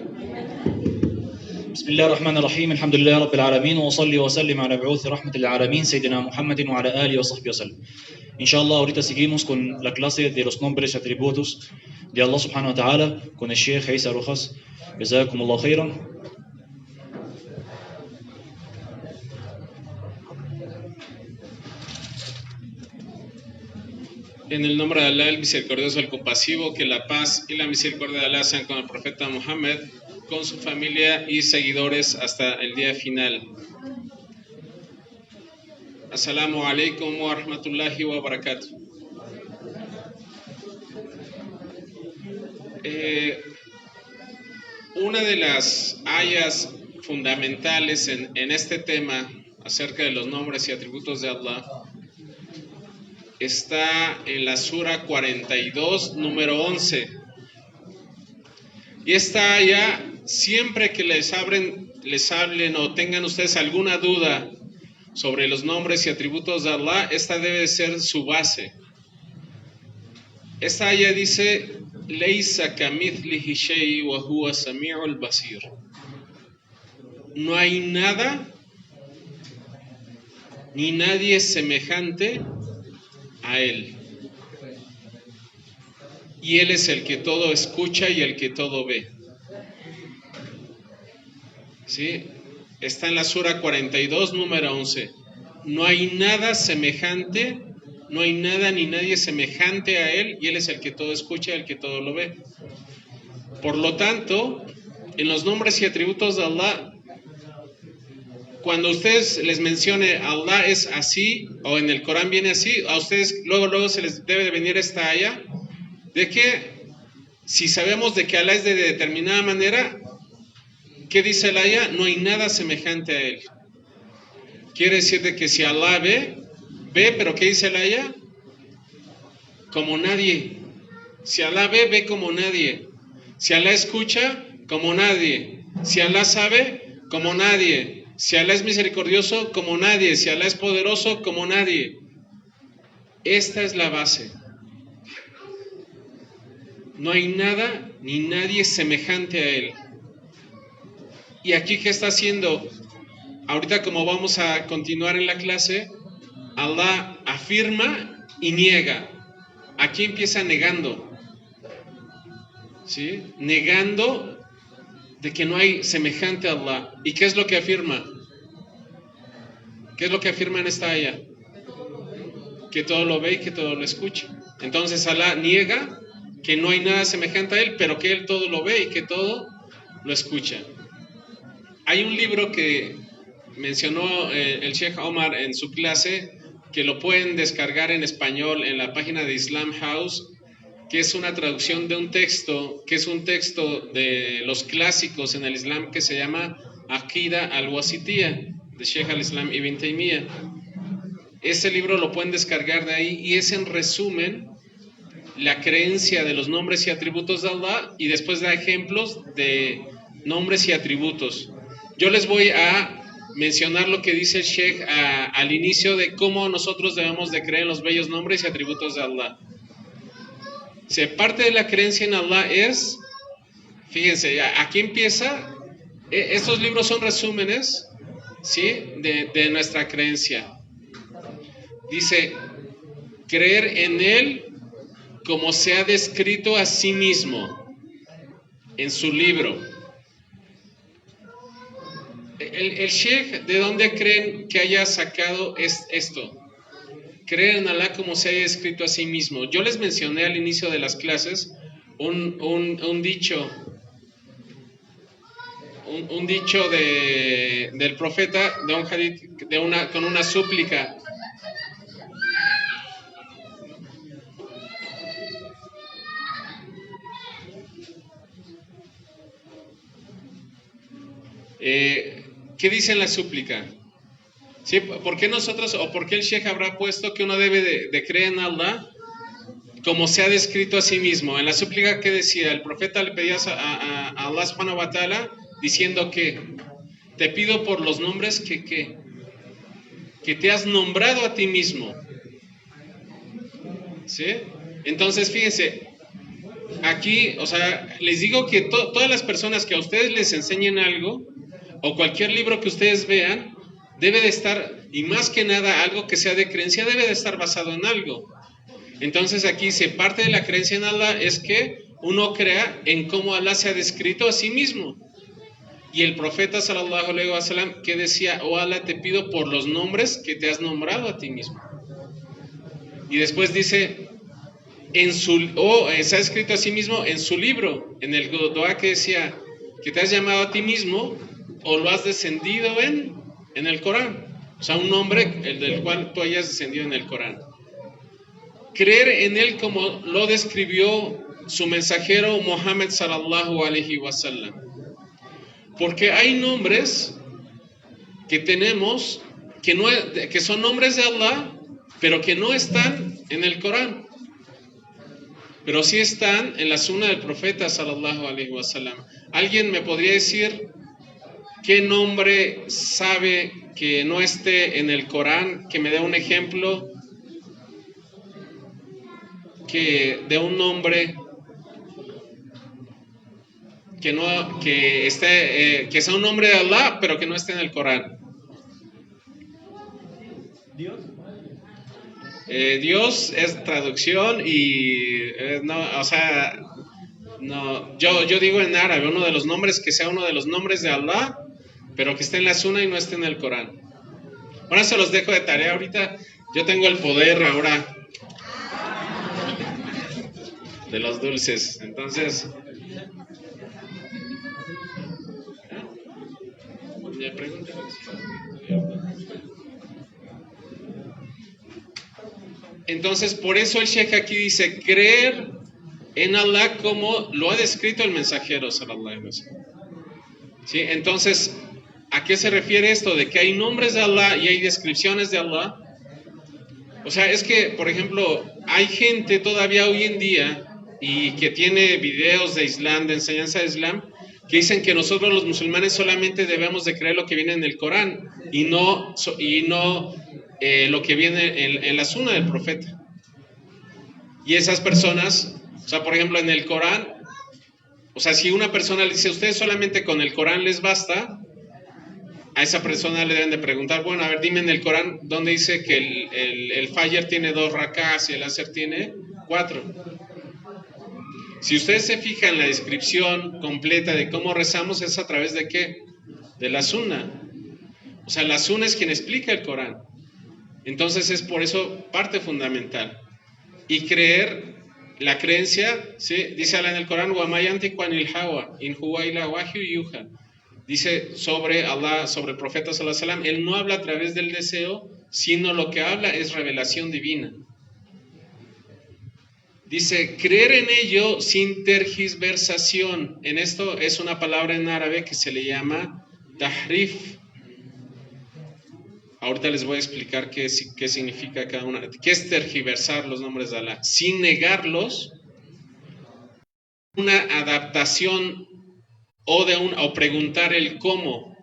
بسم الله الرحمن الرحيم الحمد لله رب العالمين وصلي وسلم على مبعوث رحمة للعالمين Seydina Muhammad وعلى آله وصحبه وسلم. Inshallah, ahorita seguimos con la clase de los nombres y atributos de Allah subhanahu wa ta'ala con el Sheikh Isa Rojas. Jazakumullah khairan. En el nombre de Allah, el misericordioso, el compasivo, que la paz y la misericordia de Allah sean con el profeta Muhammad, con su familia y seguidores hasta el día final. Assalamu alaikum wa rahmatullahi wa barakatuh. Una de las ayas fundamentales en este tema acerca de los nombres y atributos de Allah está en la Sura 42, número 11. Y esta aya, siempre que les hablen o tengan ustedes alguna duda sobre los nombres y atributos de Allah, esta debe ser su base. Esta aya dice: Leisa kamithlihi shay wa huwa sami'ul basir. No hay nada ni nadie semejante a Él. Y Él es el que todo escucha y el que todo ve. ¿Sí? Está en la Sura 42, número 11. No hay nada semejante, no hay nada ni nadie semejante a Él, y Él es el que todo escucha y el que todo lo ve. Por lo tanto, en los nombres y atributos de Allah, cuando ustedes les mencione Allah es así, o en el Corán viene así, a ustedes luego se les debe de venir esta aya, de que si sabemos de que Allah es de determinada manera, ¿qué dice el aya? No hay nada semejante a Él. Quiere decir de que si Allah ve, pero ¿qué dice el aya? Como nadie. Si Allah ve como nadie. Si Allah escucha, como nadie. Si Allah sabe, como nadie. Si Allah es misericordioso, como nadie. Si Allah es poderoso, como nadie. Esta es la base. No hay nada ni nadie semejante a Él. Y aquí, ¿qué está haciendo? Ahorita, como vamos a continuar en la clase, Allah afirma y niega. Aquí empieza negando. ¿Sí? Negando de que no hay semejante a Allah. ¿Y qué es lo que afirma? ¿Qué es lo que afirma en esta aya? Que todo lo ve y que todo lo escucha. Entonces Allah niega que no hay nada semejante a Él, pero que Él todo lo ve y que todo lo escucha. Hay un libro que mencionó el Sheikh Omar en su clase, que lo pueden descargar en español en la página de Islam House, que es una traducción de un texto, que es un texto de los clásicos en el Islam, que se llama Aqida al-Wasitiyya, de Sheikh al-Islam Ibn Taymiyyah. Ese libro lo pueden descargar de ahí, y es en resumen la creencia de los nombres y atributos de Allah, y después da ejemplos de nombres y atributos. Yo les voy a mencionar lo que dice el Sheikh al inicio de cómo nosotros debemos de creer en los bellos nombres y atributos de Allah. Parte de la creencia en Allah es, fíjense, aquí empieza, estos libros son resúmenes, ¿sí?, de nuestra creencia. Dice: creer en Él como se ha descrito a sí mismo en su libro. El Sheikh, ¿de dónde creen que haya sacado esto? Creer en Allah como se haya escrito a sí mismo. Yo les mencioné al inicio de las clases un dicho, un dicho del profeta, de un hadith, con una súplica. ¿Qué dice en la súplica? ¿Sí? ¿Por qué nosotros, o por qué el Sheikh habrá puesto que uno debe de creer en Allah como se ha descrito a sí mismo? En la súplica, ¿qué decía? El profeta le pedía a Allah subhanahu wa ta'ala diciendo que te pido por los nombres que te has nombrado a ti mismo. ¿Sí? Entonces, fíjense, aquí, o sea, les digo que todas las personas que a ustedes les enseñen algo, o cualquier libro que ustedes vean, debe de estar, y más que nada algo que sea de creencia, debe de estar basado en algo. Entonces aquí se parte de la creencia en Allah es que uno crea en cómo Allah se ha descrito a sí mismo. Y el profeta sallallahu alaihi wasallam que decía, oh Allah, te pido por los nombres que te has nombrado a ti mismo. Y después dice, se ha escrito a sí mismo en su libro, en el Dua que decía, que te has llamado a ti mismo o lo has descendido en el Corán. O sea, un nombre el del cual tú hayas descendido en el Corán. Creer en él como lo describió su mensajero Muhammad sallallahu alaihi wasallam. Porque hay nombres que tenemos que son nombres de Allah, pero que no están en el Corán. Pero sí están en la sunna del profeta sallallahu alaihi wasallam. ¿Alguien me podría decir qué nombre sabe que no esté en el Corán? Que me dé un ejemplo de un nombre que sea un nombre de Allah, pero que no esté en el Corán. Dios. Dios es traducción y no, o sea, no, yo digo en árabe, uno de los nombres que sea uno de los nombres de Allah, pero que esté en la sunna y no esté en el Corán. Ahora se los dejo de tarea ahorita. Yo tengo el poder ahora de los dulces, entonces ya pregúntales. Entonces, por eso el Sheikh aquí dice, creer en Allah como lo ha descrito el mensajero, sallallahu alaihi wasallam. ¿Sí? Entonces, ¿a qué se refiere esto? De que hay nombres de Allah y hay descripciones de Allah. O sea, es que, por ejemplo, hay gente todavía hoy en día y que tiene videos de Islam, de enseñanza de Islam, que dicen que nosotros los musulmanes solamente debemos de creer lo que viene en el Corán y no lo que viene en la sunna del profeta. Y esas personas, o sea, por ejemplo, en el Corán, o sea, si una persona le dice, ustedes solamente con el Corán les basta, a esa persona le deben de preguntar, bueno, a ver, dime en el Corán, ¿dónde dice que el Fajr tiene 2 rakás y el Asr tiene 4? Si ustedes se fijan en la descripción completa de cómo rezamos, es a través de ¿qué? De la sunna. O sea, la sunna es quien explica el Corán. Entonces es por eso parte fundamental. Y creer, la creencia, ¿sí? Dice Allah en el Corán, وَمَا يَنْتِقُ عَنِ الْهَوَى إِنْ هُوَ إِلَّا وَحْيٌ يُوحَى. Dice sobre Allah, sobre el profeta sallallahu alaihi wasallam, él no habla a través del deseo, sino lo que habla es revelación divina. Dice, creer en ello sin tergiversación. En esto es una palabra en árabe que se le llama tahrif. Ahorita les voy a explicar qué significa cada una. ¿Qué es tergiversar los nombres de Allah? Sin negarlos, una adaptación o preguntar el cómo,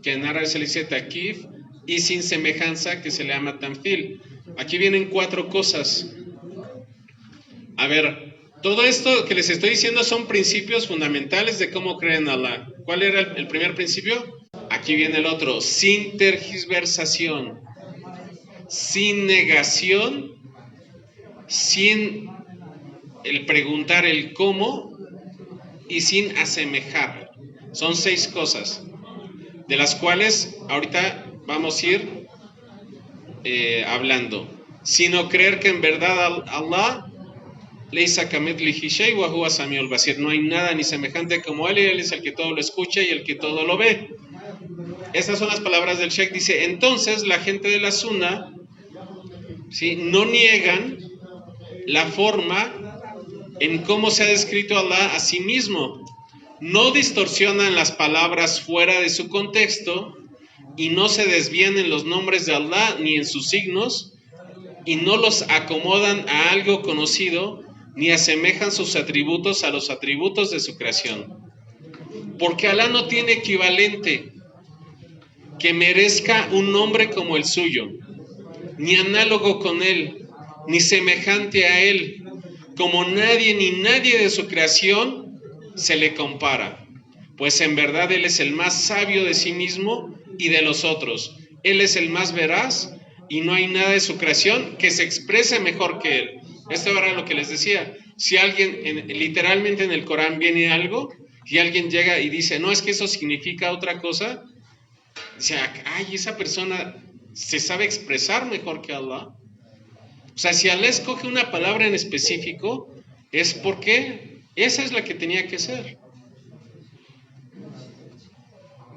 que en árabe se le dice takif, y sin semejanza, que se le llama tamthil. Aquí vienen 4 cosas. A ver, todo esto que les estoy diciendo son principios fundamentales de cómo creen en Allah. ¿Cuál era el primer principio? Aquí viene el otro, sin tergiversación, sin negación, sin el preguntar el cómo y sin asemejar. Son 6 cosas, de las cuales ahorita vamos a ir hablando. Sino creer que en verdad Allah Leisa kamithlihi shay wa huwa samiul basir. No hay nada ni semejante como él, y él es el que todo lo escucha y el que todo lo ve. Esas son las palabras del Sheikh. Dice, entonces la gente de la Sunna, ¿sí?, no niegan la forma en cómo se ha descrito Allah a sí mismo. No distorsionan las palabras fuera de su contexto y no se desvían en los nombres de Allah ni en sus signos y no los acomodan a algo conocido ni asemejan sus atributos a los atributos de su creación. Porque Alá no tiene equivalente que merezca un nombre como el suyo, ni análogo con él, ni semejante a él, como nadie ni nadie de su creación se le compara, pues en verdad Él es el más sabio de sí mismo y de los otros. Él es el más veraz y no hay nada de su creación que se exprese mejor que Él. Esto era lo que les decía. Si alguien, literalmente en el Corán viene algo y alguien llega y dice, no, es que eso significa otra cosa, dice, ay, esa persona se sabe expresar mejor que Allah. O sea, si Allah escoge una palabra en específico, es porque esa es la que tenía que ser.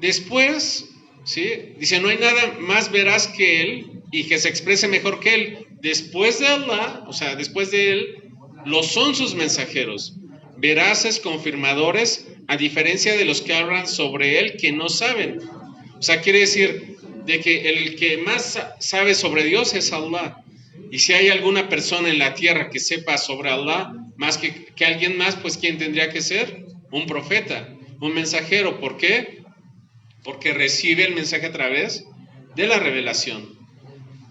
Después, ¿sí? Dice, no hay nada más veraz que Él y que se exprese mejor que Él. Después de Allah, o sea, después de Él, lo son sus mensajeros, veraces, confirmadores, a diferencia de los que hablan sobre Él que no saben. O sea, quiere decir de que el que más sabe sobre Dios es Allah. Y si hay alguna persona en la tierra que sepa sobre Allah, más que alguien más, pues ¿quién tendría que ser? Un profeta, un mensajero. ¿Por qué? Porque recibe el mensaje a través de la revelación.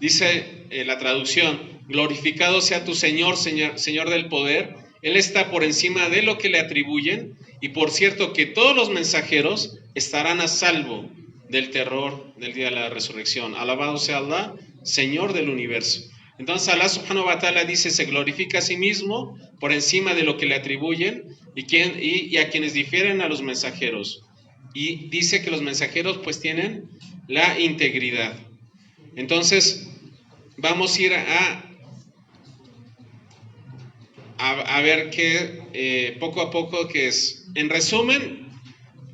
Dice la traducción, glorificado sea tu Señor, Señor del poder. Él está por encima de lo que le atribuyen, y por cierto que todos los mensajeros estarán a salvo del terror del día de la resurrección. Alabado sea Allah, Señor del universo. Entonces Allah subhanahu wa ta'ala dice, se glorifica a sí mismo por encima de lo que le atribuyen y a quienes difieren a los mensajeros. Y dice que los mensajeros pues tienen la integridad. Entonces vamos a ir a ver qué poco a poco qué es. En resumen,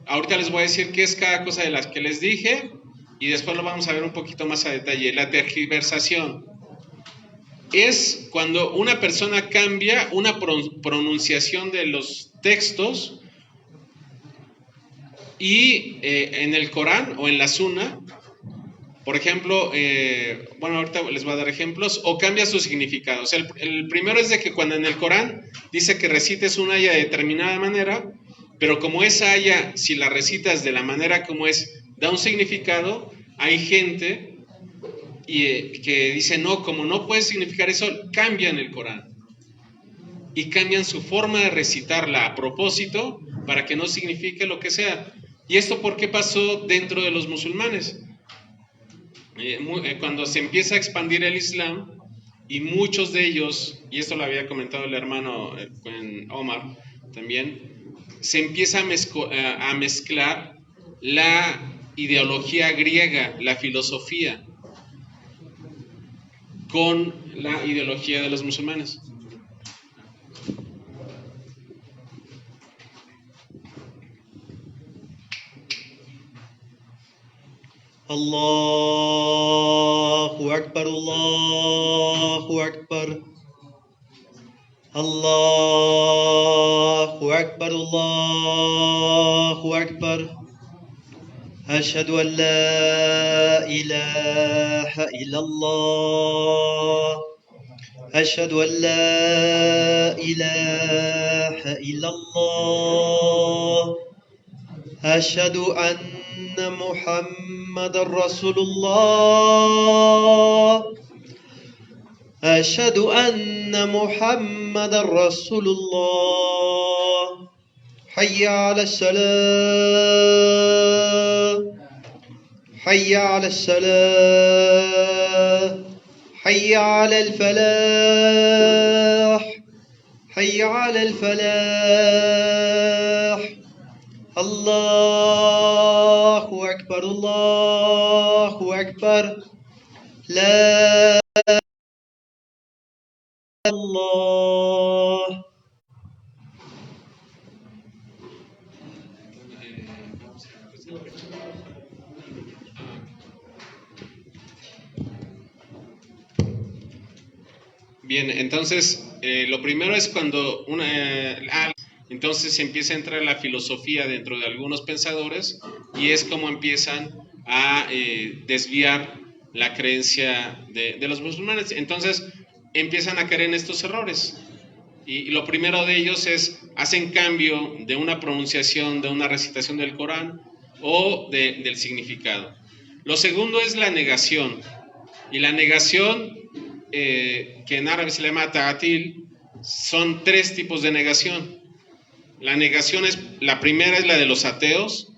ahorita les voy a decir qué es cada cosa de las que les dije y después lo vamos a ver un poquito más a detalle. La tergiversación es cuando una persona cambia una pronunciación de los textos y en el Corán o en la Sunna, por ejemplo, bueno, ahorita les voy a dar ejemplos, o cambia su significado. O sea, el primero es de que cuando en el Corán dice que recites una aya de determinada manera, pero como esa aya, si la recitas de la manera como es, da un significado, hay gente que dice, no, como no puede significar eso, cambian el Corán. Y cambian su forma de recitarla a propósito para que no signifique lo que sea. ¿Y esto por qué pasó dentro de los musulmanes? Cuando se empieza a expandir el Islam, y muchos de ellos, y esto lo había comentado el hermano Omar también, se empieza a mezclar la ideología griega, la filosofía, con la ideología de los musulmanes. Allahu Akbar, Allahu Akbar. Allahu Akbar, Allahu Akbar. أشهد أن لا إله إلا الله أشهد أن لا إله إلا الله أشهد أن محمد رسول الله أشهد أن محمد رسول الله حي على الصلاة حي على الصلاة حي على الفلاح حي على الفلاح الله أكبر الله أكبر لا الله. Bien, entonces lo primero es cuando entonces empieza a entrar la filosofía dentro de algunos pensadores y es como empiezan a desviar la creencia de los musulmanes. Entonces empiezan a caer en estos errores y lo primero de ellos es hacen cambio de una pronunciación, de una recitación del Corán o del significado. Lo segundo es la negación, y la negación que en árabe se llama ta'atil, son tres tipos de negación. La primera es la de los ateos,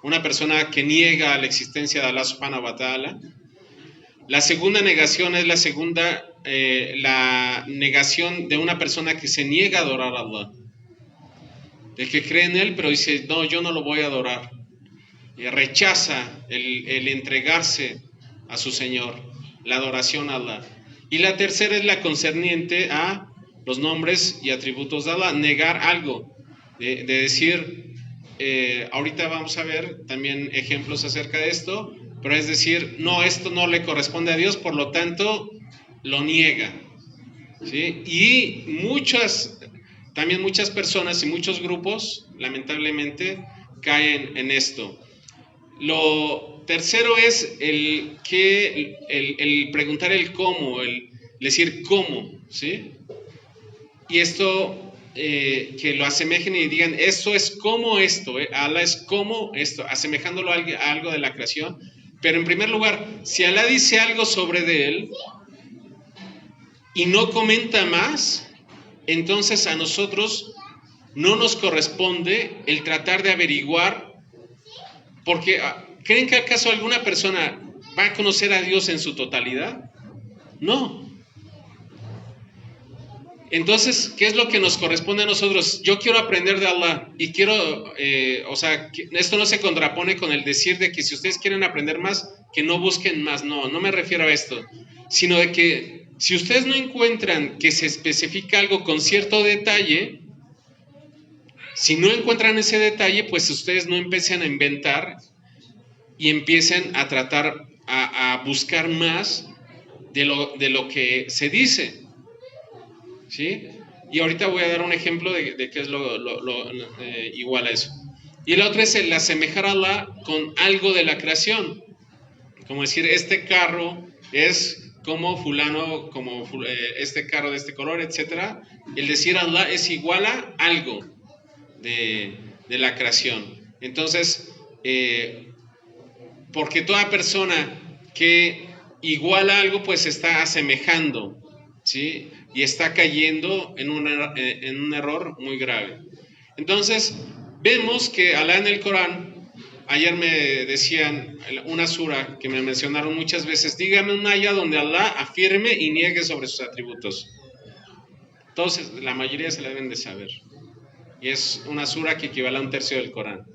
una persona que niega la existencia de Allah subhanahu wa ta'ala. La segunda negación es la negación de una persona que se niega a adorar a Allah, de que cree en Él, pero dice, no, yo no lo voy a adorar. Y rechaza el entregarse a su Señor, la adoración a Allah. Y la tercera es la concerniente a los nombres y atributos de Allah, negar algo, de decir, ahorita vamos a ver también ejemplos acerca de esto, pero es decir, no, esto no le corresponde a Dios, por lo tanto, lo niega, ¿sí? Y también muchas personas y muchos grupos, lamentablemente, caen en esto. Lo tercero es el preguntar el cómo, el decir cómo, ¿sí? Y esto, que lo asemejen y digan, esto es como esto, Allah es como esto, asemejándolo a algo de la creación. Pero en primer lugar, si Allah dice algo sobre de él y no comenta más, entonces a nosotros no nos corresponde el tratar de averiguar, porque ¿creen que acaso alguna persona va a conocer a Dios en su totalidad? No. Entonces, ¿qué es lo que nos corresponde a nosotros? Yo quiero aprender de Allah y quiero, esto no se contrapone con el decir de que si ustedes quieren aprender más, que no busquen más. No me refiero a esto, sino de que si ustedes no encuentran que se especifica algo con cierto detalle, si no encuentran ese detalle, pues ustedes no empiecen a inventar y empiecen a tratar a buscar más de lo que se dice. ¿Sí? Y ahorita voy a dar un ejemplo de qué es lo igual a eso. Y la otra es el asemejar a Allah con algo de la creación. Como decir, este carro es como fulano, este carro de este color, etc. El decir Allah es igual a algo de la creación. Entonces, porque toda persona que iguala algo, pues está asemejando, ¿sí? Y está cayendo en un error muy grave. Entonces, vemos que Allah en el Corán, ayer me decían una sura que me mencionaron muchas veces, dígame una ayah donde Allah afirme y niegue sobre sus atributos. Entonces, la mayoría se la deben de saber. Y es una sura que equivale a 1/3 del Corán.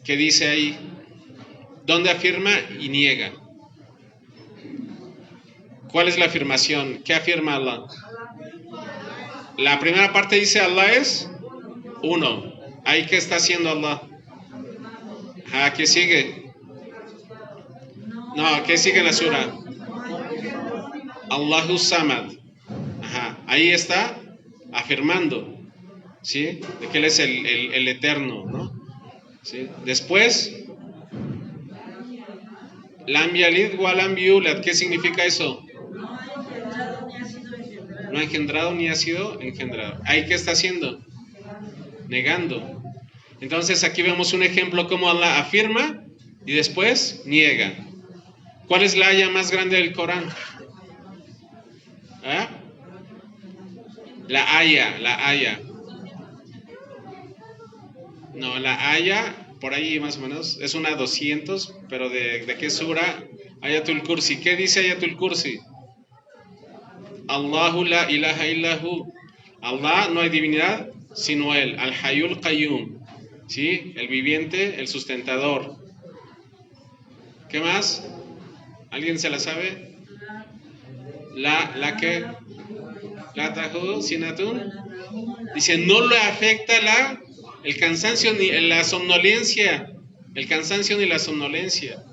¿Qué dice ahí? ¿Dónde afirma y niega? ¿Cuál es la afirmación? ¿Qué afirma Allah? La primera parte dice Allah es uno. ¿Ahí qué está haciendo Allah? ¿Qué sigue? No, ¿qué sigue en la sura? Allahu Samad. Ahí está afirmando, ¿sí? De que Él es el eterno, ¿no? ¿Sí? Después, Lam Yalid wa Lam Yulad. ¿Qué significa eso? No ha engendrado ni ha sido engendrado. ¿Ahí qué está haciendo? Negando. Entonces aquí vemos un ejemplo como Allah afirma y después niega. ¿Cuál es la aya más grande del Corán? La aya. No, la aya, por ahí más o menos, es una 200, pero ¿de qué sura? Ayatul Kursi. ¿Qué dice Ayatul Kursi? Allahu la ilaha illahu. Allah, no hay divinidad sino Él. Al-Hayyul Qayyum. ¿Sí? El viviente, el sustentador. ¿Qué más? ¿Alguien se la sabe? La que la tahu sinatun. Dice, no le afecta el cansancio ni la somnolencia. El cansancio ni la somnolencia.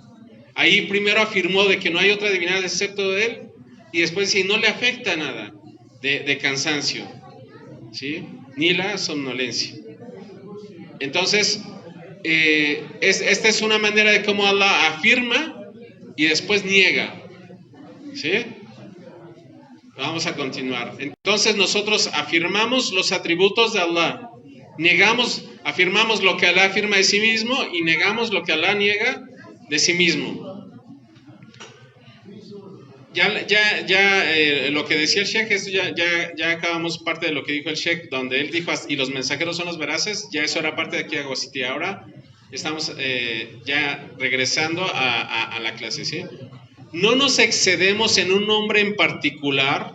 Ahí primero afirmó de que no hay otra divinidad excepto de Él. Y después sí, no le afecta nada de cansancio, ¿sí? Ni la somnolencia. Entonces, esta es una manera de cómo Allah afirma y después niega, ¿sí? Vamos a continuar. Entonces nosotros afirmamos los atributos de Allah, afirmamos lo que Allah afirma de sí mismo y negamos lo que Allah niega de sí mismo. lo que decía el Sheikh, ya acabamos parte de lo que dijo el Sheikh, donde él dijo, y los mensajeros son los veraces, ya eso era parte de aquí a Agosití. Ahora estamos ya regresando a la clase, ¿sí? No nos excedemos en un nombre en particular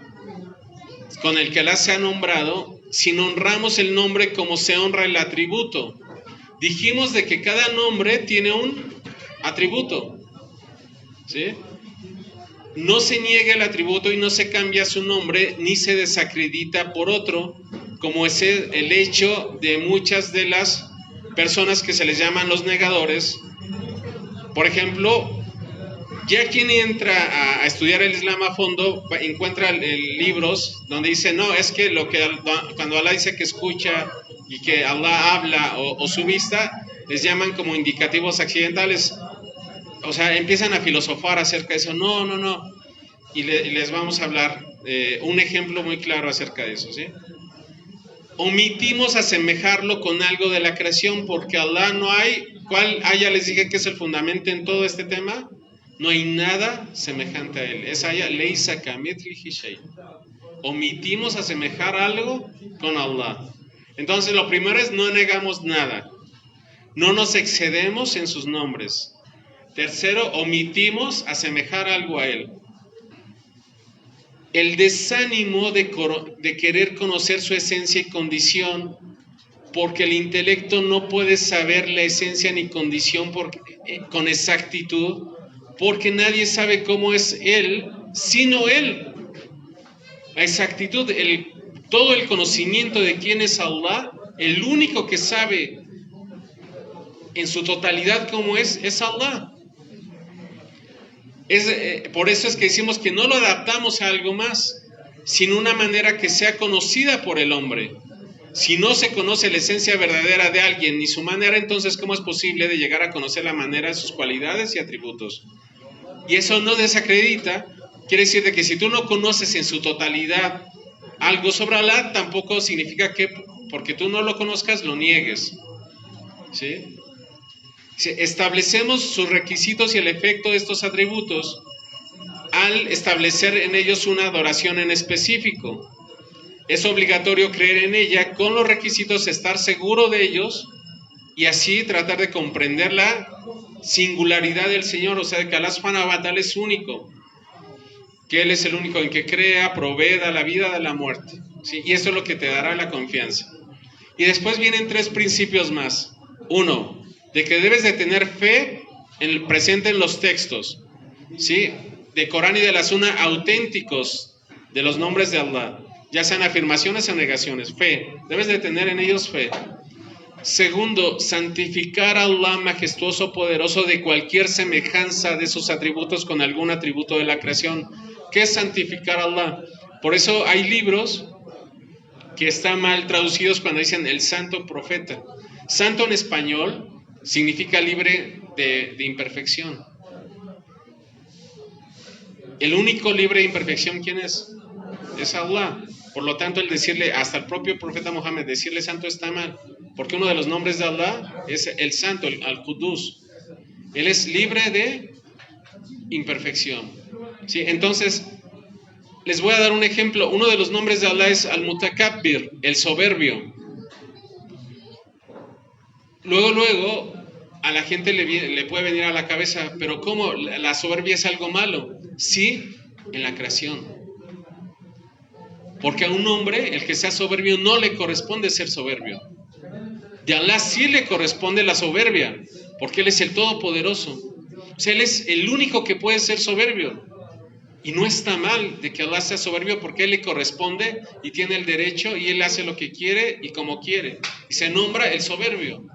con el que Allah se ha nombrado, sino honramos el nombre como se honra el atributo. Dijimos de que cada nombre tiene un atributo, ¿sí? No se niega el atributo y no se cambia su nombre ni se desacredita por otro, como es el hecho de muchas de las personas que se les llaman los negadores. Por ejemplo, ya quien entra a estudiar el Islam a fondo encuentra libros donde dice, no, es que cuando Allah dice que escucha y que Allah habla o su vista, les llaman como indicativos accidentales. O sea, empiezan a filosofar acerca de eso. No. Y les vamos a hablar un ejemplo muy claro acerca de eso, ¿sí? Omitimos asemejarlo con algo de la creación porque Allah no hay. Ya les dije que es el fundamento en todo este tema. No hay nada semejante a él. Esa ayah, leisa kamithlihi shay. Omitimos asemejar algo con Allah. Entonces, lo primero es no negamos nada. No nos excedemos en sus nombres. Tercero, omitimos asemejar algo a él. El desánimo de querer conocer su esencia y condición, porque el intelecto no puede saber la esencia ni condición con exactitud, porque nadie sabe cómo es él, sino él. La exactitud, todo el conocimiento de quién es Allah, el único que sabe en su totalidad cómo es Allah. Por eso es que decimos que no lo adaptamos a algo más, sino una manera que sea conocida por el hombre. Si no se conoce la esencia verdadera de alguien ni su manera, entonces ¿cómo es posible de llegar a conocer la manera de sus cualidades y atributos? Y eso no desacredita, quiere decir de que si tú no conoces en su totalidad algo sobre Allah, tampoco significa que porque tú no lo conozcas lo niegues, ¿sí? Establecemos sus requisitos y el efecto de estos atributos al establecer en ellos una adoración en específico. Es obligatorio creer en ella con los requisitos, estar seguro de ellos y así tratar de comprender la singularidad del Señor, o sea, de que Allah subhanahu wa ta'ala es único, que Él es el único en que crea, provee, da la vida, da la muerte, ¿sí? Y eso es lo que te dará la confianza. Y después vienen 3 principios más. 1, de que debes de tener fe presente en los textos, ¿sí? De Corán y de la Sunna auténticos de los nombres de Allah, ya sean afirmaciones o negaciones. Fe, debes de tener en ellos fe. Segundo, santificar a Allah majestuoso, poderoso de cualquier semejanza de sus atributos con algún atributo de la creación. ¿Qué es santificar a Allah? Por eso hay libros que están mal traducidos cuando dicen el santo profeta. Santo en español significa libre de imperfección. El único libre de imperfección, ¿quién es? Es Allah. Por lo tanto, el decirle, hasta el propio profeta Mohammed, decirle santo está mal, porque uno de los nombres de Allah es el santo, el Al-Qudus. Él es libre de imperfección, ¿sí? Entonces, les voy a dar un ejemplo. Uno de los nombres de Allah es Al-Mutakabbir, el soberbio. Luego, a la gente le puede venir a la cabeza, pero ¿cómo? ¿La soberbia es algo malo? Sí, en la creación. Porque a un hombre, el que sea soberbio, no le corresponde ser soberbio. De Allah sí le corresponde la soberbia, porque Él es el Todopoderoso. O sea, Él es el único que puede ser soberbio. Y no está mal de que Allah sea soberbio porque Él le corresponde y tiene el derecho y Él hace lo que quiere y como quiere. Y se nombra el soberbio.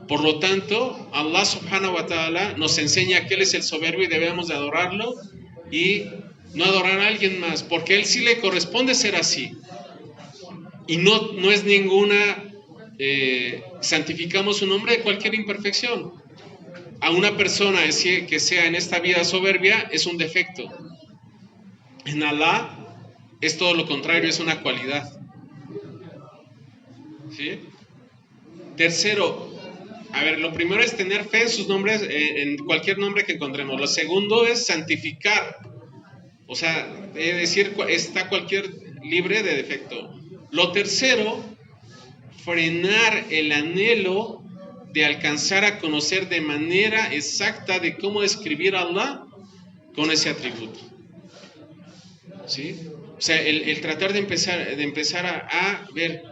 Por lo tanto, Allah subhanahu wa ta'ala nos enseña que Él es el soberbio y debemos de adorarlo y no adorar a alguien más, porque Él sí le corresponde ser así. Y no es ninguna, santificamos su nombre de cualquier imperfección. A una persona que sea en esta vida soberbia es un defecto. En Allah es todo lo contrario, es una cualidad. ¿Sí? Tercero, lo primero es tener fe en sus nombres, en cualquier nombre que encontremos. Lo segundo es santificar O sea, es decir, está cualquier libre de defecto. Lo tercero, frenar el anhelo de alcanzar a conocer de manera exacta de cómo describir a Allah con ese atributo. ¿Sí? O sea, el tratar de empezar a ver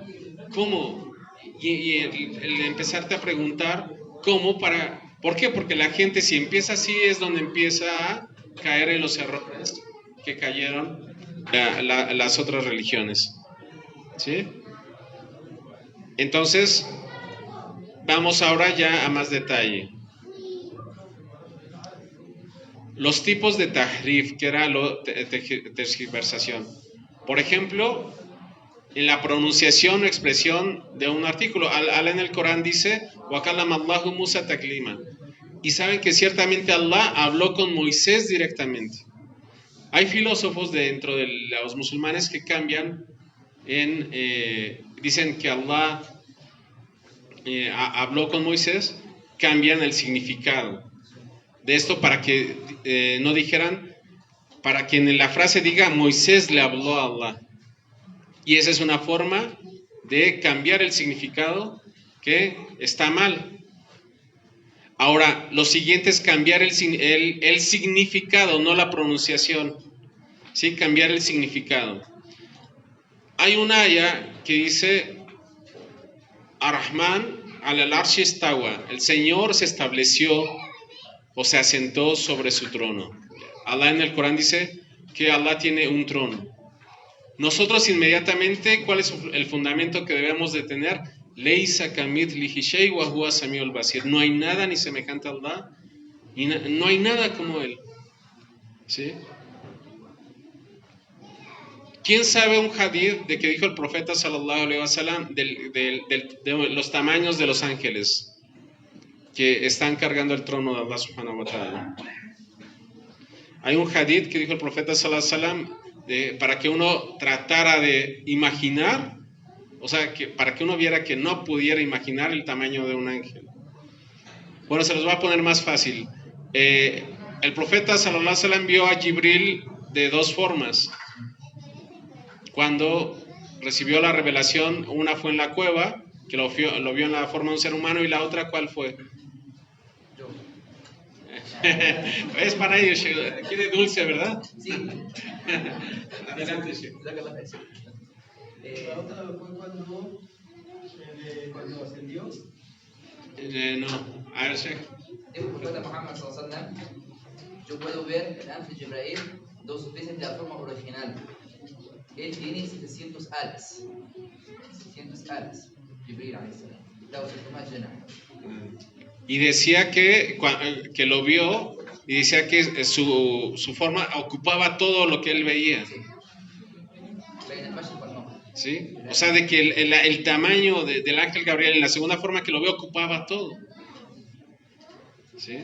cómo y el empezarte a preguntar cómo ¿por qué? Porque la gente si empieza así es donde empieza a caer en los errores que cayeron las otras religiones. ¿Sí? Entonces, vamos ahora ya a más detalle. Los tipos de tahrif, que era tergiversación. Por ejemplo, en la pronunciación o expresión de un artículo. Allah en el Corán dice, وَكَلَّمَ اللَّهُ مُوسَى تَكْلِيمًا. Y saben que ciertamente Allah habló con Moisés directamente. Hay filósofos dentro de los musulmanes que cambian dicen que Allah habló con Moisés, cambian el significado de esto para que no dijeran, para que en la frase diga Moisés le habló a Allah. Y esa es una forma de cambiar el significado que está mal. Ahora, lo siguiente es cambiar el significado, no la pronunciación. ¿Sí? Cambiar el significado. Hay una aya que dice Ar-Rahman al-Arshi istawa. El Señor se estableció o se asentó sobre su trono. Allah en el Corán dice que Allah tiene un trono. Nosotros inmediatamente, ¿cuál es el fundamento que debemos de tener? Leisa kamithlihi shay wa huwa samiul basir. No hay nada ni semejante a Allah y no hay nada como Él. ¿Sí? ¿Quién sabe un hadith de que dijo el profeta sallallahu alaihi wasallam de los tamaños de los ángeles que están cargando el trono de Allah subhanahu wa ta'ala? Hay un hadith que dijo el profeta sallallahu alaihi wasallam para que uno tratara de imaginar, o sea, para que uno viera que no pudiera imaginar el tamaño de un ángel. Bueno, se los va a poner más fácil. El profeta sallallahu alaihi wasallam vio a Jibril de dos formas. Cuando recibió la revelación, una fue en la cueva, que lo vio en la forma de un ser humano, y la otra, ¿cuál fue? Es para ellos, quiere dulce, ¿verdad? Sí. Adelante, sí. La otra fue cuando ascendió. No, a ver, Sheikh. Dijo el profeta Muhammad sallallahu alaihi wasallam, yo puedo ver el ángel Jibrail dos veces de la forma original. Él tiene 700 alas. 700 alas. Jibril alayhi salam. Y decía que lo vio y decía que su forma ocupaba todo lo que él veía. ¿Sí? O sea, de que el tamaño del ángel Gabriel en la segunda forma que lo vio ocupaba todo. ¿Sí?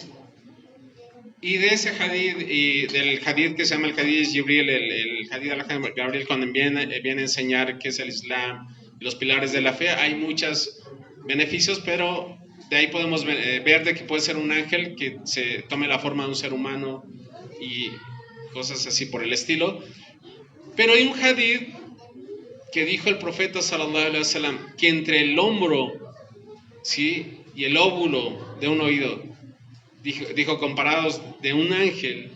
Y de ese hadith, y del hadith que se llama el hadith Jibril, el hadith del ángel Gabriel, cuando viene a enseñar qué es el Islam, los pilares de la fe, hay muchos beneficios, pero de ahí podemos ver de que puede ser un ángel que se tome la forma de un ser humano y cosas así por el estilo. Pero hay un hadith que dijo el profeta sallallahu alaihi wasallam que entre el hombro, ¿sí?, y el óvulo de un oído, dijo comparados de un ángel,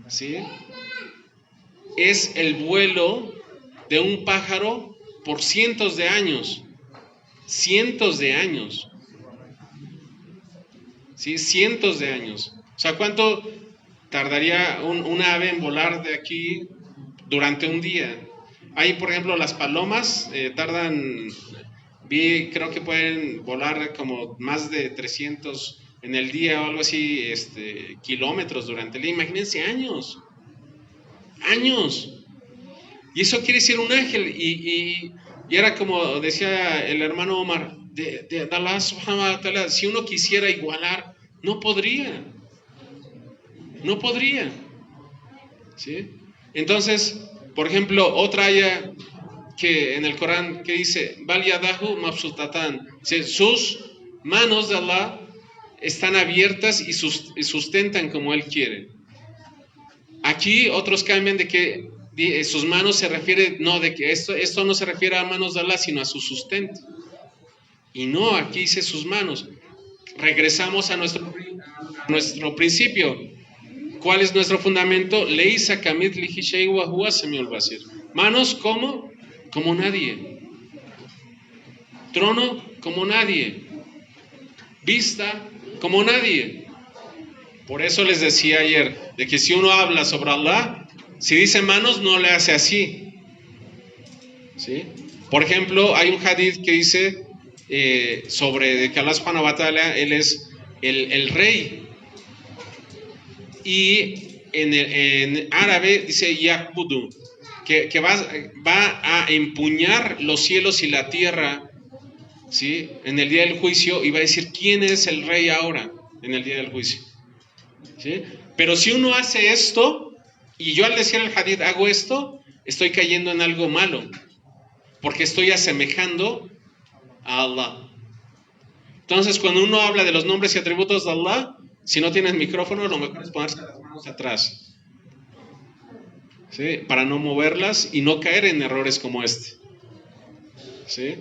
¿sí?, es el vuelo de un pájaro por cientos de años. Cientos de años. ¿Sí? Cientos de años. O sea, ¿cuánto tardaría un ave en volar de aquí durante un día? Hay, por ejemplo, las palomas creo que pueden volar como más de 300 en el día o algo así, kilómetros durante el día. Imagínense, años. Años. Y eso quiere decir un ángel. Y era como decía el hermano Omar, de Allah subhanahu wa ta'ala, si uno quisiera igualar, no podría. No podría. ¿Sí? Entonces, por ejemplo, otra aya que en el Corán que dice, Bal yadahu mabsutatan, sus manos de Allah están abiertas y sustentan como Él quiere. Aquí otros cambian de que sus manos se refiere, no, de que esto no se refiere a manos de Allah, sino a su sustento. Y no, aquí dice sus manos. Regresamos a nuestro principio. ¿Cuál es nuestro fundamento? Leisa kamithlihi shay'un wa huwa samiul basir. Manos como nadie. Trono como nadie. Vista como nadie. Por eso les decía ayer, de que si uno habla sobre Allah, si dice manos, no le hace así. ¿Sí? Por ejemplo, hay un hadith que dice sobre de que Allah subhanahu wa ta'ala, Él es el rey. Y en árabe dice Yakbudu, que va a empuñar los cielos y la tierra, ¿sí? En el día del juicio, y va a decir quién es el rey ahora en el día del juicio, ¿sí? Pero si uno hace esto, y yo al decir el hadith hago esto, estoy cayendo en algo malo, porque estoy asemejando a Allah. Entonces, cuando uno habla de los nombres y atributos de Allah, si no tienes micrófono, lo mejor es ponerse las manos atrás, ¿sí? Para no moverlas y no caer en errores como este, ¿sí?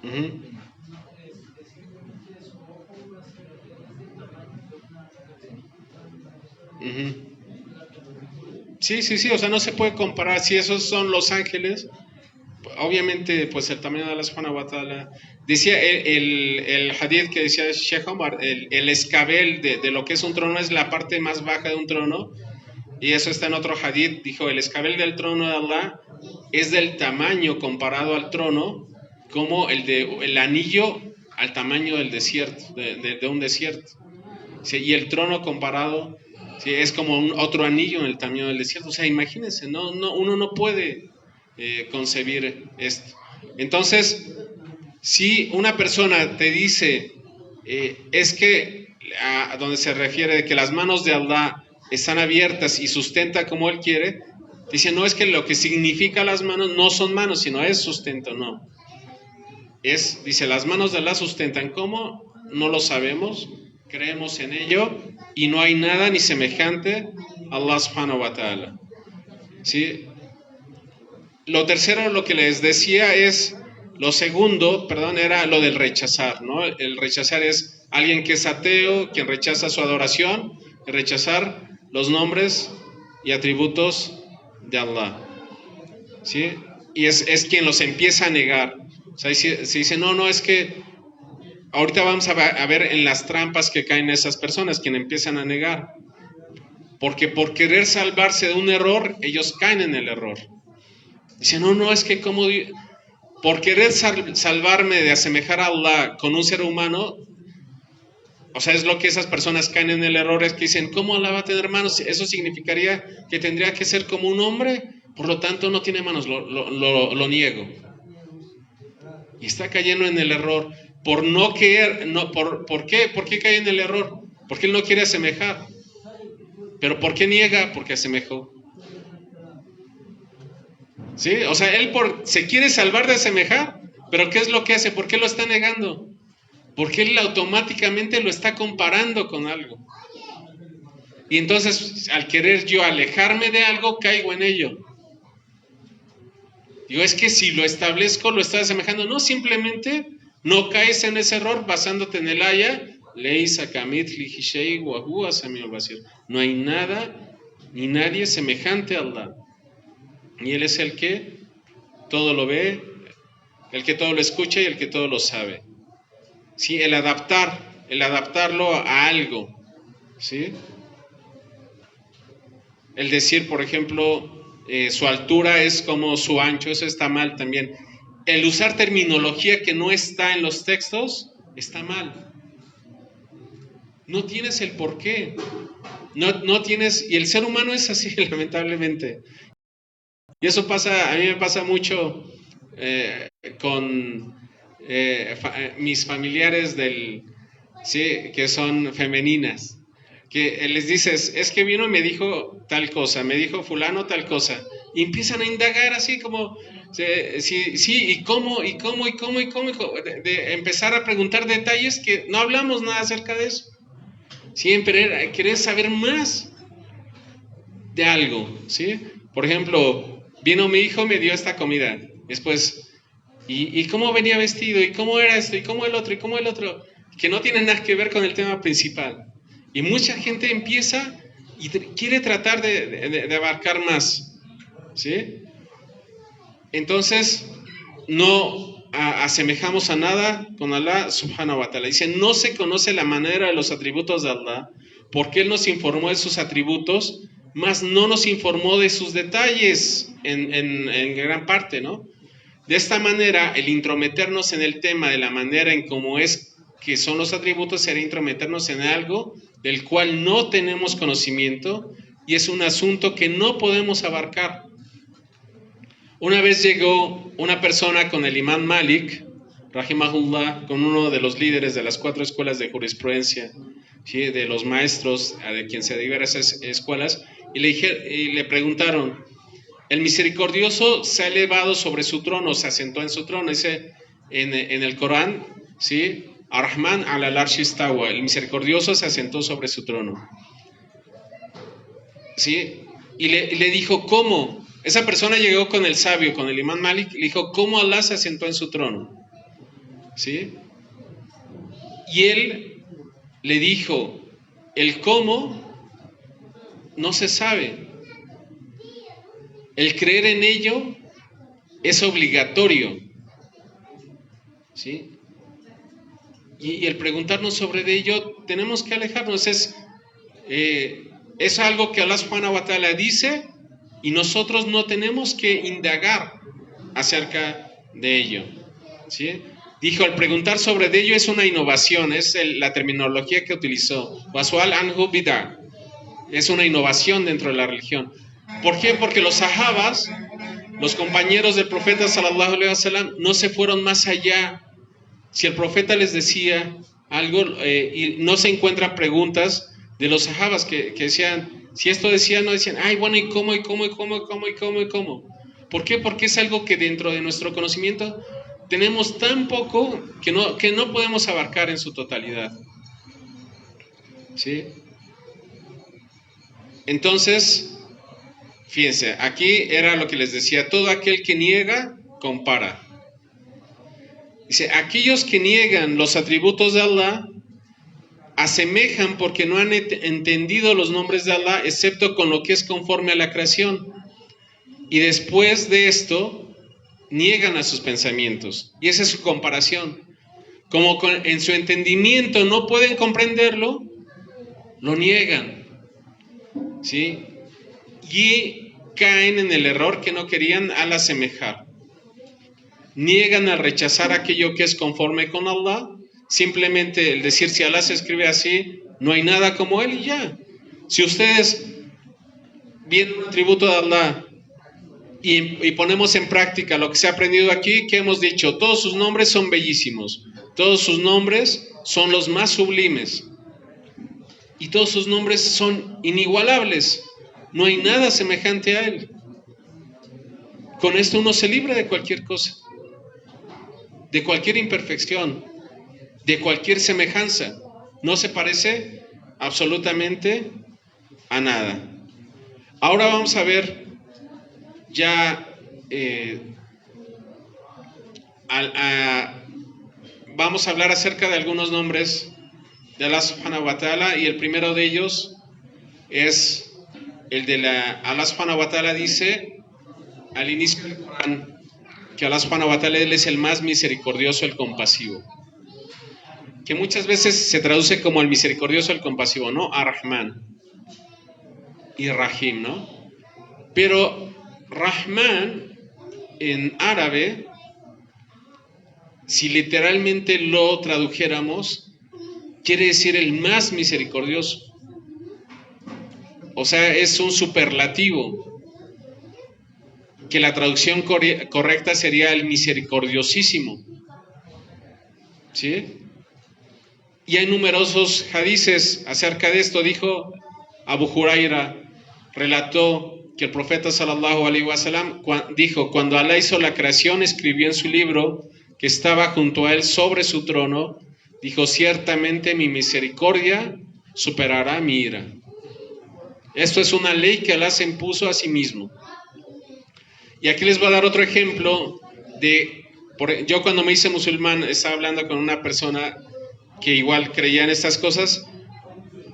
Uh-huh. Uh-huh. Sí, o sea, no se puede comparar. Si esos son los ángeles, obviamente, pues el tamaño de Allah subhanahu wa ta'ala. Decía el hadith que decía Sheikh Omar, el escabel de lo que es un trono es la parte más baja de un trono, y eso está en otro hadith. Dijo, el escabel del trono de Allah es del tamaño comparado al trono, como el anillo al tamaño del desierto, de un desierto. Sí, y el trono comparado, sí, es como otro anillo en el tamaño del desierto. O sea, imagínense, uno no puede concebir esto. Entonces, si una persona te dice, es que a donde se refiere de que las manos de Allah están abiertas y sustenta como Él quiere, dice, no es que lo que significa las manos no son manos, sino es sustento, no. Dice, las manos de Allah sustentan. ¿Cómo? No lo sabemos, creemos en ello, y no hay nada ni semejante a Allah subhanahu wa ta'ala. ¿Sí? Lo tercero, lo que les decía lo segundo, era lo del rechazar, ¿no? El rechazar es alguien que es ateo, quien rechaza su adoración, rechazar los nombres y atributos de Allah, ¿sí? Y es quien los empieza a negar. O sea, se dice, no, es que ahorita vamos a ver en las trampas que caen esas personas, quien empiezan a negar. Porque por querer salvarse de un error, ellos caen en el error. Dicen, no, es que como por querer salvarme de asemejar a Allah con un ser humano, o sea, es lo que esas personas caen en el error, es que dicen, ¿cómo Allah va a tener manos? Eso significaría que tendría que ser como un hombre, por lo tanto no tiene manos, lo niego. Y está cayendo en el error por no querer, ¿por qué cae en el error? Porque él no quiere asemejar. ¿Pero por qué niega? Porque asemejó. ¿Sí? O sea, él se quiere salvar de asemejar, pero ¿qué es lo que hace? ¿Por qué lo está negando? Porque él automáticamente lo está comparando con algo. Y entonces, al querer yo alejarme de algo, caigo en ello. Digo, es que si lo establezco, lo estoy asemejando. No, simplemente no caes en ese error basándote en el aya. Leisa kamithlihi shay'un wa huwa samiul basir. No hay nada ni nadie semejante a Allah. Y Él es el que todo lo ve, el que todo lo escucha y el que todo lo sabe. ¿Sí? El adaptarlo a algo. ¿Sí? El decir, por ejemplo, su altura es como su ancho, eso está mal también. El usar terminología que no está en los textos está mal. No tienes el porqué. No tienes, y el ser humano es así, lamentablemente. Y eso a mí me pasa mucho con mis familiares ¿sí? Que son femeninas. que les dices, es que vino y me dijo tal cosa, me dijo fulano tal cosa, y empiezan a indagar así como, sí, y cómo, de empezar a preguntar detalles que no hablamos nada acerca de eso. Siempre querés saber más de algo, ¿sí? Por ejemplo, vino mi hijo, me dio esta comida, después, ¿y cómo venía vestido? ¿Y cómo era esto? ¿Y cómo el otro? ¿Y cómo el otro? Que no tiene nada que ver con el tema principal. Y mucha gente empieza y quiere tratar de abarcar más, ¿sí? Entonces, no asemejamos a nada con Allah subhanahu wa ta'ala. Dice, no se conoce la manera de los atributos de Allah, porque Él nos informó de sus atributos, mas no nos informó de sus detalles en gran parte, ¿no? De esta manera, el intrometernos en el tema de la manera en cómo es que son los atributos sería intrometernos en algo del cual no tenemos conocimiento y es un asunto que no podemos abarcar. Una vez llegó una persona con el imán Malik, rahimahullah, con uno de los líderes de las 4 escuelas de jurisprudencia, ¿sí? De los maestros de quien se derivan esas escuelas, y le preguntaron, el misericordioso se ha elevado sobre su trono, se asentó en su trono, dice en el Corán, ¿sí? Ar-Rahman ala al-Arsh istawa, el misericordioso se asentó sobre su trono, ¿sí? Y le dijo, ¿cómo? Esa persona llegó con el sabio, con el imán Malik, le dijo, ¿cómo Allah se asentó en su trono? ¿Sí? Y él le dijo, el cómo no se sabe. El creer en ello es obligatorio. ¿Sí? Y el preguntarnos sobre ello, tenemos que alejarnos. Es algo que Allah subhanahu wa ta'ala dice y nosotros no tenemos que indagar acerca de ello. ¿Sí? Dijo, al preguntar sobre ello es una innovación, es la terminología que utilizó. Wasual anhu bid'ah. Es una innovación dentro de la religión. ¿Por qué? Porque los sahabas, los compañeros del profeta sallallahu alaihi wasallam, no se fueron más allá. Si el profeta les decía algo y no se encuentran preguntas de los sahabas que decían, si esto decía, no decían, ay, bueno, ¿y cómo? ¿Por qué? Porque es algo que dentro de nuestro conocimiento tenemos tan poco que no podemos abarcar en su totalidad. ¿Sí? Entonces, fíjense, aquí era lo que les decía, todo aquel que niega, compara. Dice, aquellos que niegan los atributos de Allah, asemejan porque no han entendido los nombres de Allah, excepto con lo que es conforme a la creación. Y después de esto, niegan a sus pensamientos. Y esa es su comparación. Como en su entendimiento no pueden comprenderlo, lo niegan. ¿Sí? Y caen en el error que no querían al asemejar. Niegan al rechazar aquello que es conforme con Allah. Simplemente el decir, si Allah se escribe así, no hay nada como Él y ya. Si ustedes vienen un atributo de Allah y ponemos en práctica lo que se ha aprendido aquí, que hemos dicho, todos sus nombres son bellísimos, todos sus nombres son los más sublimes y todos sus nombres son inigualables, no hay nada semejante a Él. Con esto uno se libra de cualquier cosa, de cualquier imperfección, de cualquier semejanza. No se parece absolutamente a nada. Ahora vamos a ver ya vamos a hablar acerca de algunos nombres de Allah subhanahu wa ta'ala, y el primero de ellos es el de Allah subhanahu wa ta'ala dice al inicio del Corán que Allah subhanahu wa ta'ala Él es el más misericordioso, el compasivo, que muchas veces se traduce como el misericordioso, el compasivo, ¿no? Ar-Rahman y Rahim, ¿no? Pero Rahman en árabe, si literalmente lo tradujéramos, quiere decir el más misericordioso. O sea, es un superlativo, que la traducción correcta sería el misericordiosísimo. ¿Sí? Y hay numerosos hadices acerca de esto. Dijo Abu Huraira, relató que el profeta sallallahu alaihi wasallam dijo: cuando Alá hizo la creación, escribió en su libro que estaba junto a él sobre su trono, dijo: ciertamente mi misericordia superará mi ira. Esto es una ley que Alá se impuso a sí mismo. Y aquí les voy a dar otro ejemplo de... Yo cuando me hice musulmán estaba hablando con una persona que igual creía en estas cosas.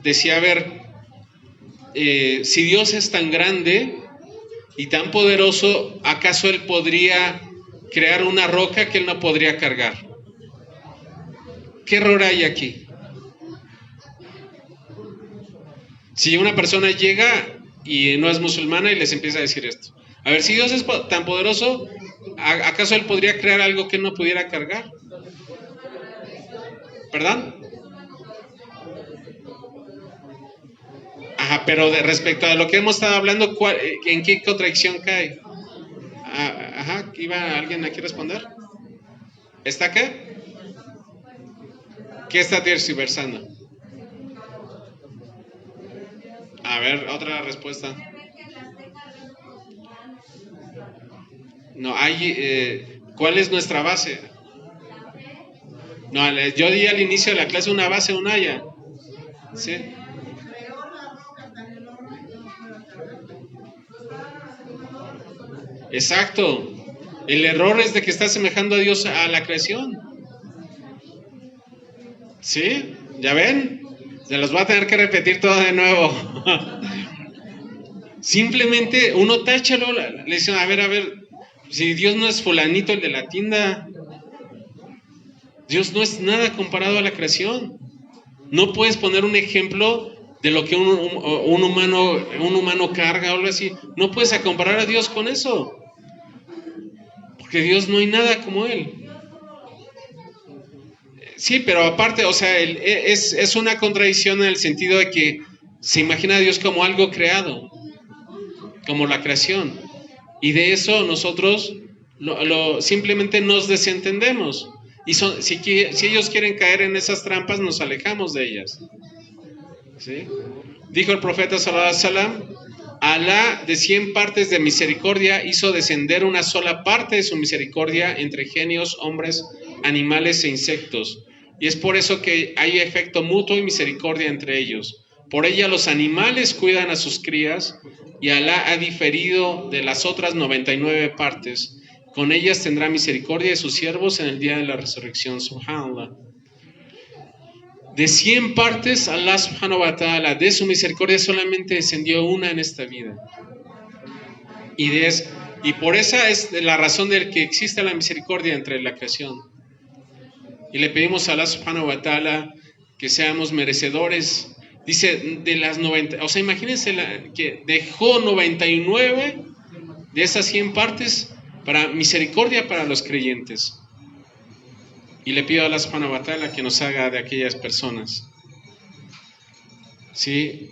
Decía, a ver, si Dios es tan grande y tan poderoso, ¿acaso Él podría crear una roca que Él no podría cargar? ¿Qué error hay aquí? Si una persona llega y no es musulmana y les empieza a decir esto. A ver, si Dios es tan poderoso, ¿acaso Él podría crear algo que Él no pudiera cargar? ¿Perdón? Ajá, pero respecto a lo que hemos estado hablando, ¿en qué contradicción cae? Ajá, ¿iba alguien aquí a responder? ¿Está qué? ¿Qué está tergiversando? A ver, otra respuesta. No, hay... ¿cuál es nuestra base? No, yo di al inicio de la clase una base, un haya. ¿Sí? Exacto. El error es de que está asemejando a Dios a la creación. ¿Sí? ¿Ya ven? Se los voy a tener que repetir todo de nuevo. Simplemente uno táchalo, le dice, a ver, si Dios no es fulanito el de la tienda, Dios no es nada comparado a la creación. No puedes poner un ejemplo de lo que un humano carga o algo así. No puedes comparar a Dios con eso. Porque Dios no hay nada como Él. Sí, pero aparte, o sea, es una contradicción en el sentido de que se imagina a Dios como algo creado, como la creación. Y de eso nosotros simplemente nos desentendemos. Y si ellos quieren caer en esas trampas, nos alejamos de ellas. ¿Sí? Dijo el profeta sallallahu alaihi wasallam: Alá de 100 partes de misericordia hizo descender una sola parte de su misericordia entre genios, hombres, animales e insectos. Y es por eso que hay efecto mutuo y misericordia entre ellos. Por ella los animales cuidan a sus crías, y Alá ha diferido de las otras 99 partes. Con ellas tendrá misericordia de sus siervos en el día de la resurrección. Subhanallah. De 100 partes, Allah subhanahu wa ta'ala, de su misericordia solamente descendió una en esta vida. Y por esa es la razón de que existe la misericordia entre la creación. Y le pedimos a Allah subhanahu wa ta'ala que seamos merecedores. Dice, de las 90, o sea, imagínense que dejó 99 de esas 100 partes para misericordia para los creyentes. Y le pido a Allah subhanahu wa ta'ala que nos haga de aquellas personas. ¿Sí?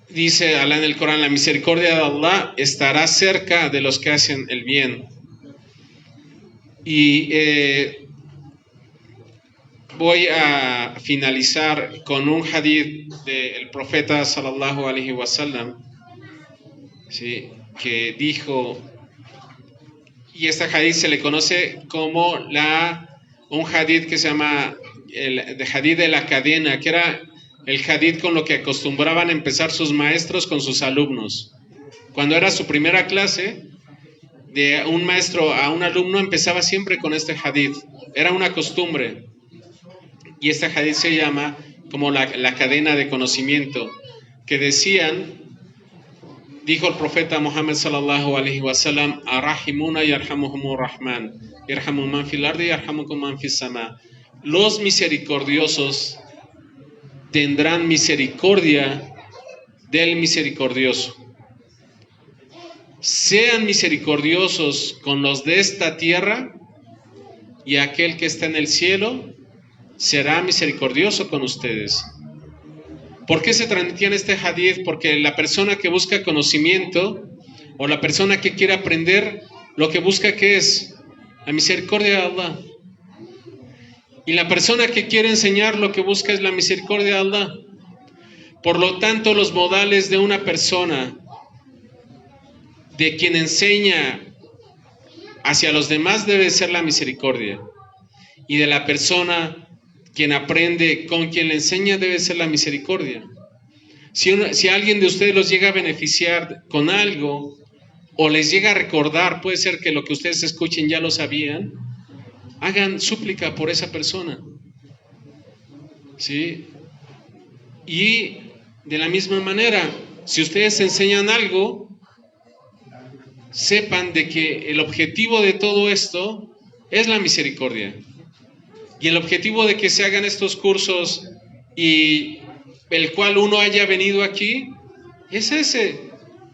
Dice Allah en el Corán: la misericordia de Allah estará cerca de los que hacen el bien. Y voy a finalizar con un hadith del profeta sallallahu alaihi wasallam, ¿sí?, que dijo, y este hadith se le conoce como un hadith que se llama el hadith de la cadena, que era el hadith con lo que acostumbraban a empezar sus maestros con sus alumnos. Cuando era su primera clase, de un maestro a un alumno empezaba siempre con este hadith. Era una costumbre. Y este hadith se llama como la cadena de conocimiento, que decían, dijo el profeta Muhammad sallallahu alaihi wasallam: arrahimuna yarhamuhumur rahman, yarhamu man fil ardi yarhamukum man fis sama. Los misericordiosos tendrán misericordia del misericordioso. Sean misericordiosos con los de esta tierra, y aquel que está en el cielo será misericordioso con ustedes. ¿Por qué se transmitía en este hadith? Porque la persona que busca conocimiento, o la persona que quiere aprender, lo que busca, ¿qué es? La misericordia de Allah. Y la persona que quiere enseñar lo que busca es la misericordia de Allah. Por lo tanto, los modales de una persona, de quien enseña hacia los demás, debe ser la misericordia. Y de la persona quien aprende con quien le enseña debe ser la misericordia. Si alguien de ustedes los llega a beneficiar con algo o les llega a recordar, puede ser que lo que ustedes escuchen ya lo sabían, hagan súplica por esa persona. ¿Sí? Y de la misma manera, si ustedes enseñan algo, sepan de que el objetivo de todo esto es la misericordia. Y el objetivo de que se hagan estos cursos y el cual uno haya venido aquí es ese.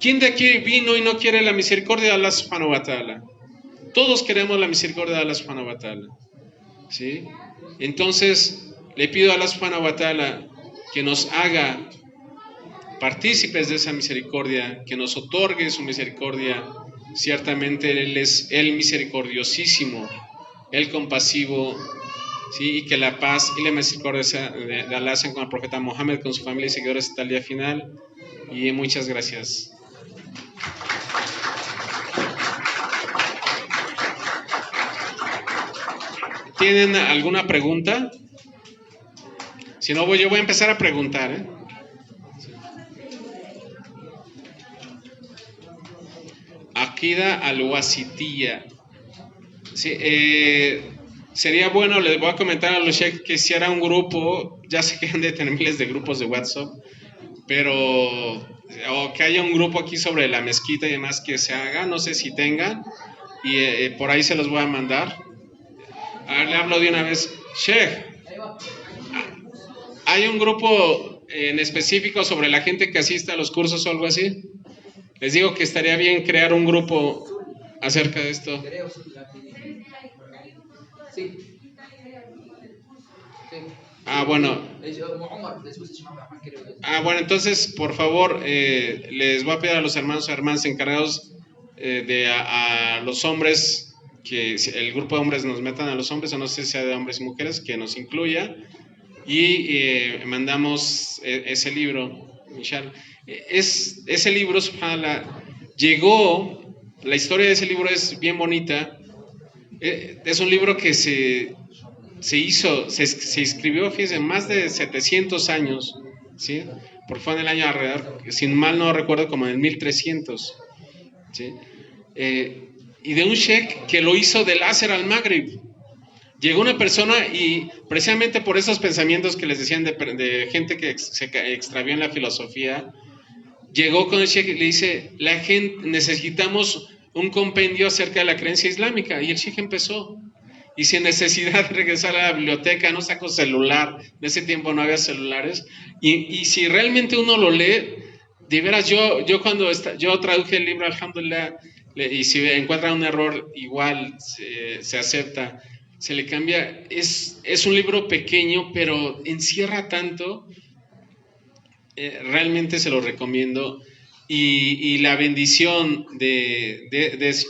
¿Quién de aquí vino y no quiere la misericordia de Allah subhanahu wa ta'ala? Todos queremos la misericordia de Allah subhanahu wa ta'ala. ¿Sí? Entonces le pido a Allah subhanahu wa ta'ala que nos haga partícipes de esa misericordia, que nos otorgue su misericordia. Ciertamente Él es el misericordiosísimo, el compasivo, ¿sí? Y que la paz y la misericordia de Allah sean con el profeta Mohammed, con su familia y seguidores hasta el día final. Y muchas gracias. ¿Tienen alguna pregunta? Si no, yo voy a empezar a preguntar, ¿eh? Akida al-Wasitiyya. Sí, sería bueno, les voy a comentar a los sheikhs que si era un grupo, ya sé que han de tener miles de grupos de WhatsApp, pero o que haya un grupo aquí sobre la mezquita y demás que se haga, no sé si tengan, y por ahí se los voy a mandar. A ver, le hablo de una vez. Sheikh, ¿hay un grupo en específico sobre la gente que asiste a los cursos o algo así? Les digo que estaría bien crear un grupo acerca de esto. Sí. Ah, bueno. Bueno, entonces, por favor, les voy a pedir a los hermanos y hermanas encargados a los hombres, que el grupo de hombres nos metan a los hombres, o no sé si sea de hombres y mujeres, que nos incluya, y mandamos ese libro, inshallah. Ese libro, subhanallah, llegó, la historia de ese libro es bien bonita. Es un libro que se escribió, fíjense, más de 700 años, ¿sí? Porque fue en el año alrededor, sin mal no recuerdo, como en el 1300, ¿sí? Y de un sheikh que lo hizo del Asr al Maghrib. Llegó una persona y precisamente por esos pensamientos que les decían de gente que se extravió en la filosofía, llegó con el sheikh y le dice, la gente, necesitamos un compendio acerca de la creencia islámica. Y el sheikh empezó. Y sin necesidad de regresar a la biblioteca, no sacó celular, en ese tiempo no había celulares. Y si realmente uno lo lee, de veras, yo cuando yo traduje el libro, alhamdulillah, y si encuentra un error, igual se acepta, se le cambia. Es un libro pequeño, pero encierra tanto. Realmente se lo recomiendo. Y la bendición de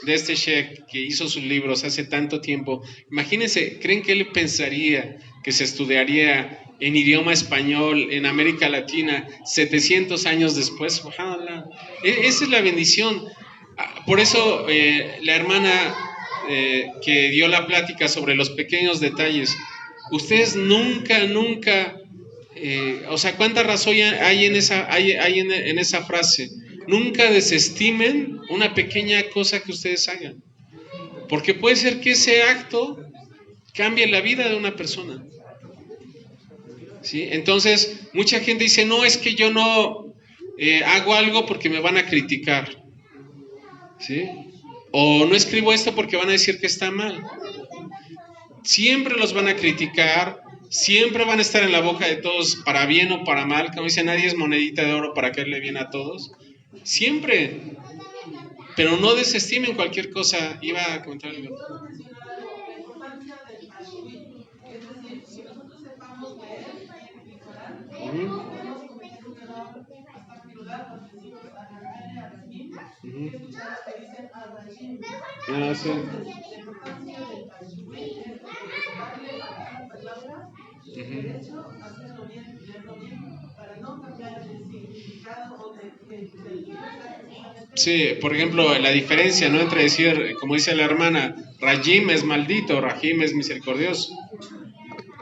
este sheikh que hizo sus libros hace tanto tiempo, imagínense, ¿creen que él pensaría que se estudiaría en idioma español en América Latina 700 años después? Ojalá. Esa es la bendición. Por eso la hermana que dio la plática sobre los pequeños detalles, ustedes nunca, o sea, ¿cuánta razón hay en esa frase? Nunca desestimen una pequeña cosa que ustedes hagan, porque puede ser que ese acto cambie la vida de una persona. ¿Sí? Entonces, mucha gente dice, no, es que yo no hago algo porque me van a criticar. ¿Sí? O no escribo esto porque van a decir que está mal. Siempre los van a criticar, siempre van a estar en la boca de todos, para bien o para mal. Como dice, nadie es monedita de oro para caerle bien a todos. Siempre. Pero no desestimen cualquier cosa. Iba a comentar algo. Sí. Derecho, hacerlo bien, leerlo bien, para no cambiar el significado o Sí, por ejemplo, la diferencia, ¿no? Entre decir, como dice la hermana, Rajim es maldito, Rahim es misericordioso.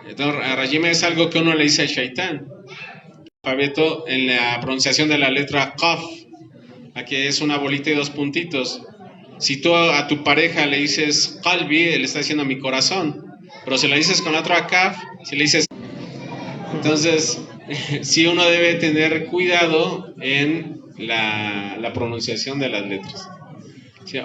Entonces, Rajim es algo que uno le dice al Shaitán. Alfabeto en la pronunciación de la letra Qaf, aquí es una bolita y dos puntitos. Si tú a tu pareja le dices Qalbi, él está diciendo mi corazón. Pero si le dices con la otra Kaf, si le dices... Entonces, sí uno debe tener cuidado en la pronunciación de las letras. Sí,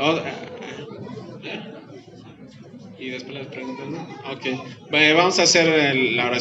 y después las preguntas, ¿no? Ok. Vamos a hacer la oración.